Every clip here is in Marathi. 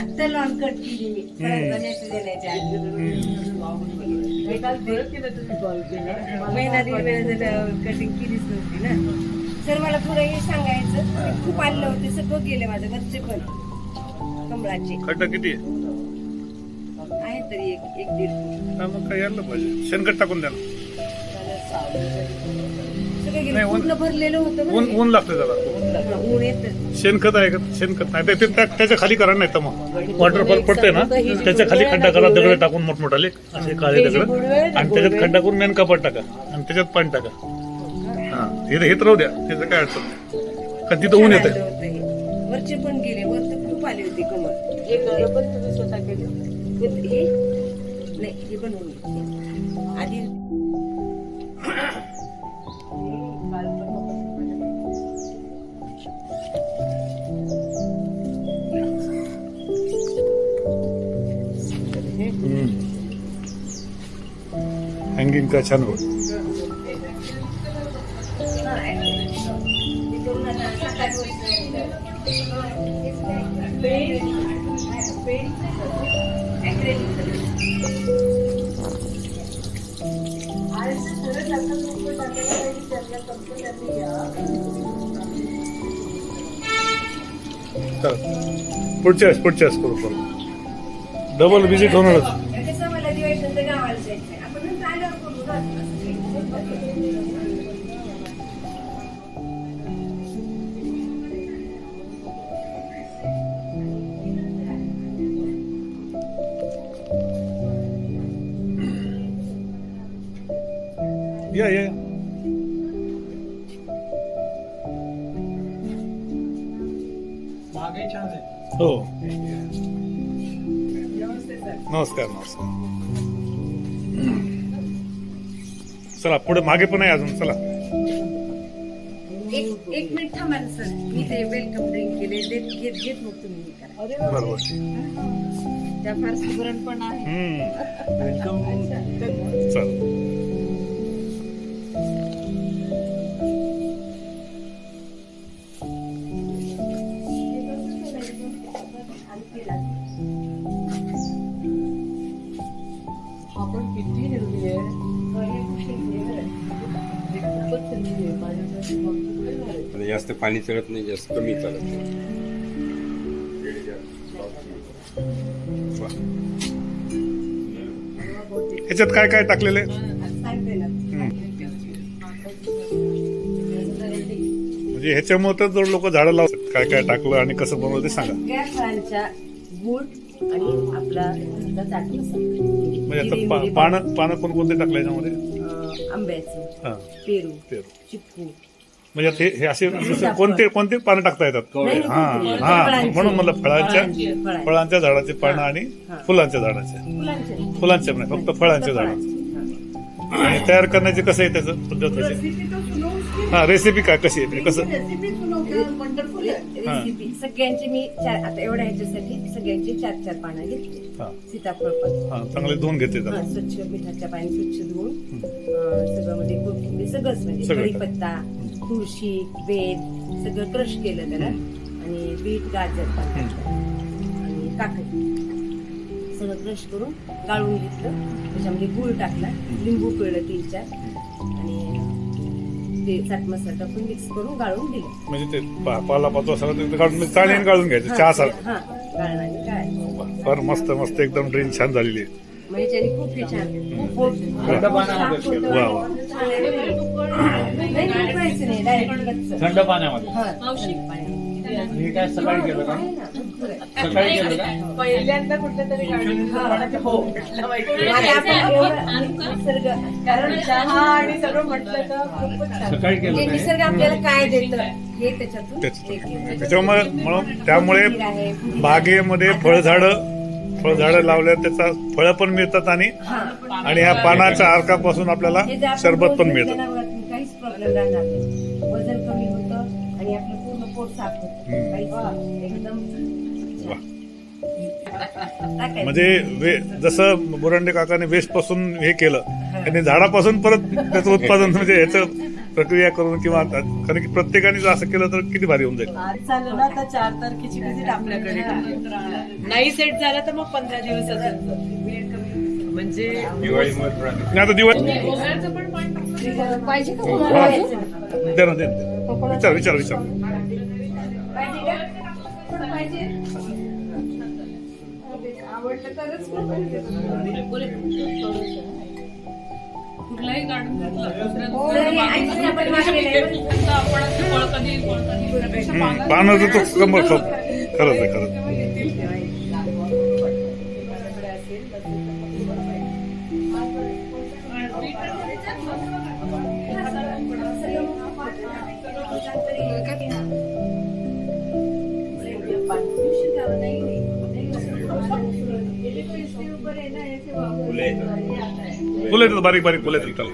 आता लॉन कट केली महिना दीड वेळा कटिंग केलीच नव्हती ना. सर मला थोडं हे सांगायचं, खूप आणलं होते, सगळं गेले माझं घरचे पण कमळाचे. खड्डा किती आहे तरी एक दीड फूट. मग काय यायला पाहिजे, शेणखत टाकून द्या. सगळं गेलं, पूर्ण भरलेलं होतं. ऊन लागतं त्याला, ऊन येतं. शेणखत आहे का? शेणखत नाही ते त्याच्या खाली करा, नाही तर मग वॉटरफॉल पडते ना त्याच्या खाली खड्डा करा, दगड टाकून मोठमोठाले असे काळे दगड, आणि त्याच्यात खड्डा करून मेन कपाट टाका आणि त्याच्यात पाणी टाका. हा हे राहू द्या, त्याचं काय अडचण नाही, कारण तिथं ऊन येतं. वरचे पण गेले, वर तर खूप आले होते कमळ. हे पण तुम्ही स्वतः केले? हे नाही, हे बनवून आधी हँगिंग का छान होत. पुढच्या वेळेस करू, डबल विजिट होणारच. या हो, नमस्कार. चला पुढे, मागे पण आहे अजून. चला एक मिनिट थांबा ना सर, मी ते वेलकम ड्रिंक केले, घेत मग तुम्ही करा. बरोबर, त्या फार सुगरण पण आहे. चल. आपण किती हेल्दी आहे, जास्त पाणी चढत नाही, जास्त कमी चढत नाही. ह्याच्यात काय काय टाकलेलं आहे? म्हणजे ह्याच्यामुळे तर जर लोक झाडं लावतात, काय काय टाकलं आणि कसं बनवलं ते सांगा. फळांच्या गुळ आणि आपला म्हणजे आता पानं कोणकोणते टाकलं याच्यामध्ये? आंब्याचं, पेरू, चिक्कू. म्हणजे हे असे कोणते पानं टाकता येतात? हा म्हणून मला फळांच्या झाडाचे पानं आणि फुलांच्या झाडाचे, फुलांचे नाही, फक्त फळांच्या झाडाचे. आणि तयार करण्याचे कसं आहे त्याचं पद्धत त्याची? हा रेसिपी काय कशी आहे म्हणजे कसं रेसिपी सगळ्यांची मी आता एवढ्या ह्याच्यासाठी सगळ्यांची 4-4 पानं घेतली. हा सीताफळ पण हा चांगले धुवून घेते त्याला. स्वच्छ मिठाच्या पाणी स्वच्छ धुवून सगळं म्हणजे कोथिंबीर सगळंच म्हणजे सगळं कढीपत्ता तुळशी वेल सगळं क्रश केलं त्याला आणि बीट गाजर आणि काकडी सगळं क्रश करून गाळून घेतलं. त्याच्यामध्ये गूळ टाकला लिंबू पिळलं 3-4 आणि ते चाट मसाला टाकून मिक्स करून गाळून दिलं. म्हणजे ते पाला पाचवा सगळं ते काढून चाळणीने गाळून घ्यायचं चहा सारखं. हा गाळणाने काय फार मस्त मस्त एकदम ड्रिंक छान झालेली आहे. म्हणजे त्याने खूप हे छान खूप वा वा नाही उकळायचं नाही डायरेक्ट कच्चं. थंड पाण्यामध्ये हा, थंड पाण्यामध्ये. हे काय सकाळी केलं का? आहे ना, भरपूर आहे. सकाळी केलं का? पहिल्यांदा कुठल्या तरी गाडीने हा. हो म्हटलं माहिती. आता आपण एवढं निसर्ग कारण चहा आणि सगळं म्हटलं तर खूपच छान. सकाळी केलं म्हणजे का? निसर्ग आपल्याला काय देतं हे त्याच्यातून त्याच्यातून. एक आहे. त्याच्यामुळे त्यामुळे फुलबिर आहे, फुलबिर बागेमध्ये फळझाडं लावल्यावर त्याचा फळं पण मिळतात आणि ह्या पानाच्या अर्कापासून आपल्याला हे जर आपण सरबत पण रोज मिळतं. जनावरांनी काहीच प्रॉब्लेम राहणार नाही. वजन कमी होतं आणि आपलं पूर्ण पोट साफ होतं. काहीच एकदम वा. टाकायचं. म्हणजे जसं बुरांडे काकाने वेस्ट पासून हे केलं आणि झाडापासून परत त्याचं उत्पादन म्हणजे ह्याचं प्रक्रिया करून किंवा कारण की प्रत्येकाने जर असं केलं तर किती भारी होऊन जाईल. आज झालं ना तर 4 तारखेची विजिट आपल्याकडे नाही सेट झाला तर मग 15 दिवस म्हणजे दिवाळीमध्ये नाही आता दिवाळी पाहिजे का वा. तुम्हाला? द्या ना, द्या ना. विचार पाहिजे का? पाहिजे? आवडलं तरच कुठलाही गार्डन हो, हे ऐकून आपण मागलेलं आहे. पानाचं तो कंबर खरंच आहे खरंच. फुलं येतात बारीक बारीक फुलं येतात त्याला.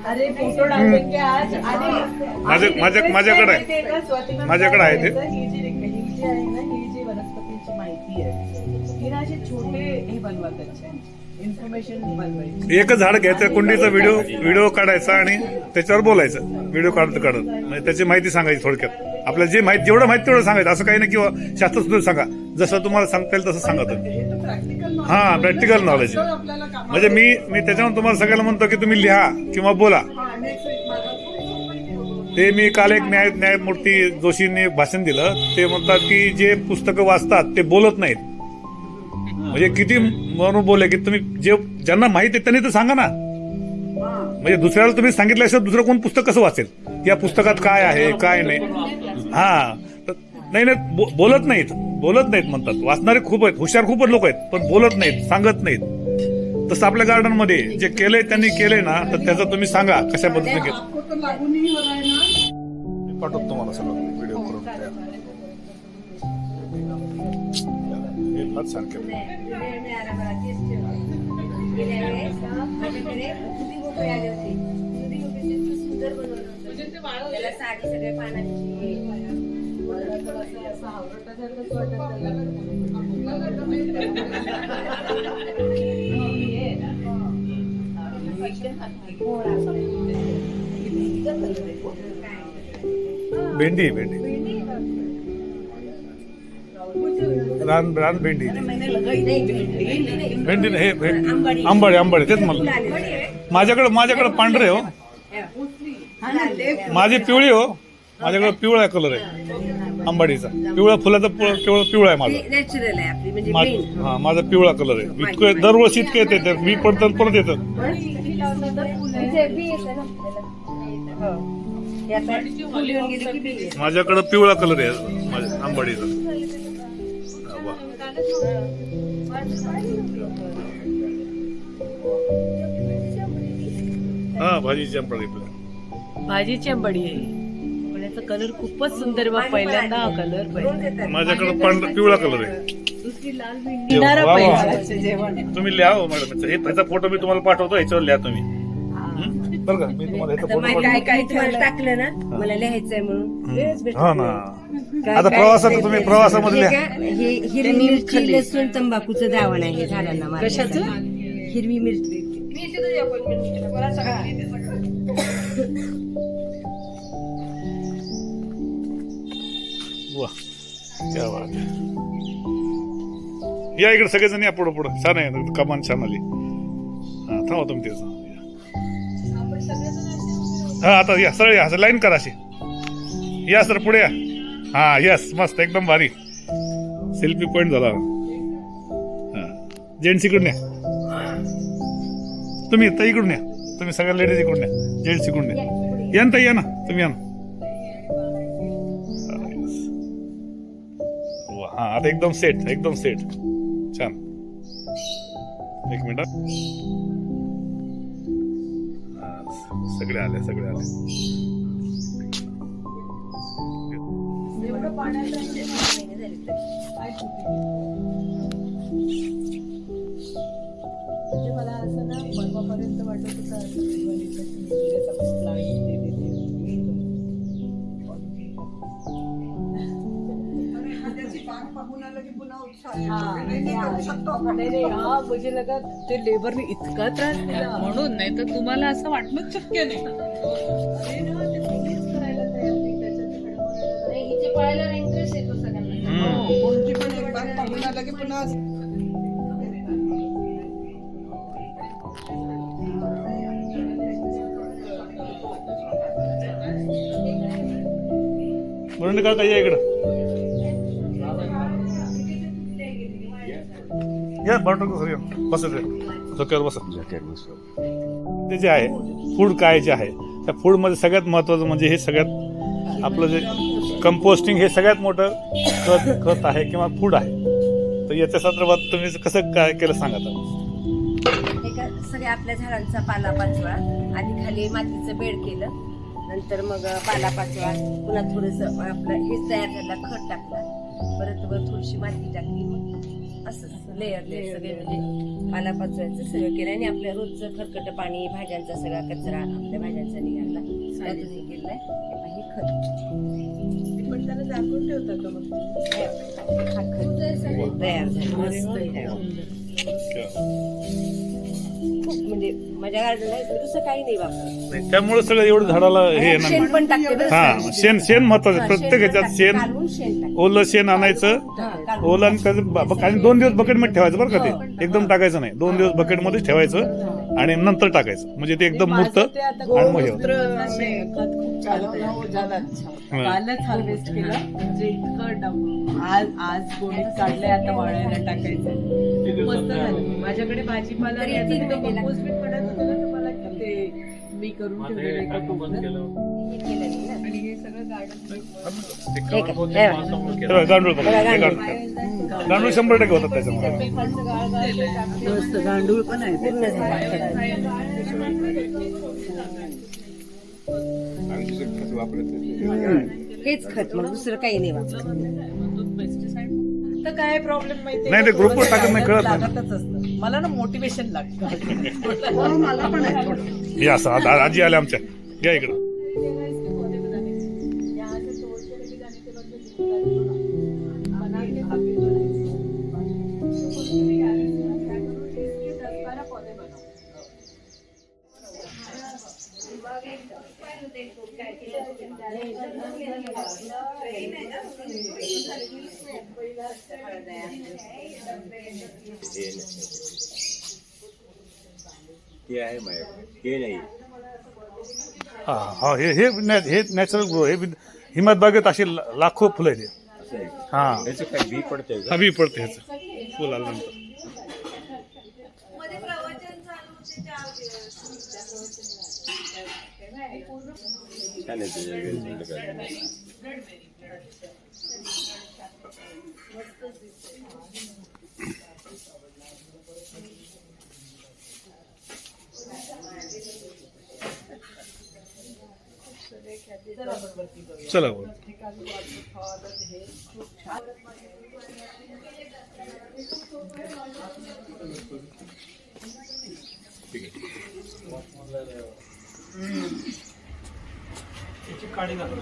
अरे फोटो डालेंगे आज आणि माझ्याकडे आहे. माझ्याकडे आहे ते. ही जी आहे ना ही जी वनस्पतींची माहिती आहे ही ना असे छोटे हे बनवा त्याचे इन्फॉर्मेशन बनवायची. एकच झाड घ्यायचं कुंडीचा व्हिडिओ काढायचा आणि त्याच्यावर बोलायचं व्हिडिओ काढत म्हणजे त्याची माहिती सांगायची थोडक्यात. आपल्याला जे माहिती जेवढं माहिती तेवढं सांगायचं असं काही नाही किंवा शास्त्रशुद्ध सांगा जसं तुम्हाला सांगता येईल तसं सांगा तुम्ही. हा प्रॅक्टिकल नॉलेज म्हणजे मी त्याच्यावर तुम्हाला सगळ्याला म्हणतो की तुम्ही लिहा किंवा बोला. ते मी काल एक न्यायमूर्ती जोशींनी भाषण दिलं. ते म्हणतात की जे पुस्तकं वाचतात ते बोलत नाहीत. म्हणजे किती म्हणून बोले की तुम्ही ज्यांना माहिती आहे त्यांनी तर सांगा ना. म्हणजे दुसऱ्याला तुम्ही सांगितल्याशिवाय दुसरं कोण पुस्तक कसं वाचेल या पुस्तकात काय आहे काय नाही. हा नाही बोलत नाहीत म्हणतात. वाचणारे खूप आहेत हुशार खूपच लोक आहेत पण बोलत नाहीत सांगत नाहीत. तसं आपल्या गार्डन मध्ये जे केलंय त्यांनी केलंय ना तर त्याचं तुम्ही सांगा कशा पद्धतीने केलं. पाठवतो तुम्हाला सगळं व्हिडिओ करून तयार. हे फार छान केलं. माझ्याकडे दुधी भोपळे आले होते. दुधी भोपळे सुंदर बनवलं होतं. त्याला साडी सगळ्या पानाची भेंडी रान भेंडी हे आंबाडे तेच मला माझ्याकडे पांढरे हो माझी पिवळी हो माझ्याकडे पिवळा कलर आहे आंबाडीचा. पिवळा फुलाचा केवळ पिवळा आहे माझा. नॅचरल आहे आपली म्हणजे हा माझा पिवळा कलर आहे. इतकं दरवर्षी इतके येते मी परत येतं. माझ्याकडे पिवळा कलर आहे माझ्या आंबाडीचा. वा. हा भाजीची आंबट आपल्या भाजीची आंबडी आहे पण याचा कलर खूपच सुंदर बघ पहिल्यांदा हा कलर पाहिजे माझ्याकडे पांढरा पिवळा कलर आहे. दुसरी लाल भेंडी येणारा वा, वा. पाहिजे जेवण तुम्ही लिहा हो मॅडम ह्याचा फोटो मी तुम्हाला पाठवतो ह्याच्यावर लिहा तुम्ही बरं का मी तुम्हाला ह्याचा आता फोटो माहिती पाठवतो. आहे काय तुम्हाला टाकलं ना मला लिहायचंय म्हणून हा ना आता प्रवासात तुम्ही प्रवासामध्ये लिहा. हे हिरवी मिरची लसूण तंबाखूचं द्रावण आहे हे झाडांना मारण्यासाठी. कशाचं हिरवी मिरची वा क्या बात आहे. या इकडे सगळेजण या पुढं पुढं छान आहे कमान छान आली हा थांबा तुम्ही तेच हा आता या सरळ या लाईन करा अशी या सर पुढे या हा यस मस्त एकदम भारी सेल्फी पॉइंट झाला हा जेंट्स इकडून या तुम्ही तर इकडून या तुम्ही सगळ्या लेडीज इकडून या जेंट्स इकडून या ना ताई, या ना तुम्ही या ना वा, हा आता एकदम सेट छान एक मिनिट सगळे आले एवढं पाण्याचं काय म्हणजे मला असं ना परवापर्यंत वाटत म्हणजे लगा ते लेबरने इतका त्रास दिला म्हणून नाही तर तुम्हाला असं वाटणंच शक्य नाही करायला तयार नाही त्याच्यात हिचे पाहायला इंटरेस्ट येतो सगळ्यांना. कोणती पण एक बाग पाहून आलं की पुन्हा म्हणून काका या इकडं या बाटो सर बस डोक्यावर बसा ते जे आहे फूड काय जे आहे त्या फूड मध्ये सगळ्यात महत्वाचं म्हणजे हे सगळ्यात आपलं जे कंपोस्टिंग हे सगळ्यात मोठं खत आहे किंवा फूड आहे तर याच्या संदर्भात तुम्ही कसं काय केलं सांगा एका सगळ्या आपल्या झाडांचा पालापाचोळा आधी खाली मातीचं बेड केलं नंतर मग पालापाचोळा पुन्हा थोडंसं आपलं हेच तयार झालं खत टाकलं परत वर थोडीशी माती टाकली मग असं लेअर सगळे म्हणजे पालापाचोळ्याचं सगळं केलं आणि आपल्या रोजचं खरकट पाणी भाज्यांचा सगळा कचरा आपल्या भाज्यांचा निघाला त्यातून हे केलंय हे खत पण त्याला झाकून ठेवतात का मग हा खत तयार झालं मस्त खूप म्हणजे माझ्या गार्डनला दुसरं काही नाही वापरत त्यामुळे सगळं एवढं झाडाला हे शेण येणार पण टाकते बरं. हा शेण महत्वाचं प्रत्येक ह्याच्यात शेण काढून शेण टाकते. ओलं शेण आणायचं हा, काढून. ओलं आणि त्याचं आणि 2 दिवस बकेटमध्ये ठेवायचं बरं का ते एकदम टाकायचं नाही 2 दिवस बकेटमध्ये ठेवायचं आणि नंतर टाकायचं म्हणजे ते एकदम मूर्त आणि मग हे होतं. कालच हार्वेस्ट केलं म्हणजे इतकं आज गोणीत काढलंय आता वाळायला टाकायचं मस्त झालं माझ्याकडे भाजीपाला तरी 3 महिने कंपोस्ट बीट पडत होतं ना तर मला ते मी करून ठेवलेलं एका टोपल्यात. हे केलं नाही ना. आणि हे सगळं गार्डन हे काय? हे बघा. गांडूळ बघा हे गांडूळ 100% होतात त्याच्यामध्ये मस्त गांडूळ पण आहे पूर्ण झालं. आम्ही दुसरं खत वापरत नाही. हेच खत मग दुसरं काही नाही वापरत. पेस्टिसाइड तर काय प्रॉब्लेम माहिती नाही, ते ग्रुपवर टाकत नाही, कळत नाही. लागतच असतं मला ना मोटिवेशन लागतं मला पण आहे थोडं हे असं आजी आल्या आमच्या या इकडं हे आहे माझ्याकडे हे नाही हा हे नॅचरल ग्रो हे हिमतबागेत अशी लाखो फुलं आहेत असं आहे हा याचं काय बी पडतंय का हवी पडते ह्याचं फुल आल्यानंतर छान आहे चला बरं. हे खूप छान. याची काळी घालतो.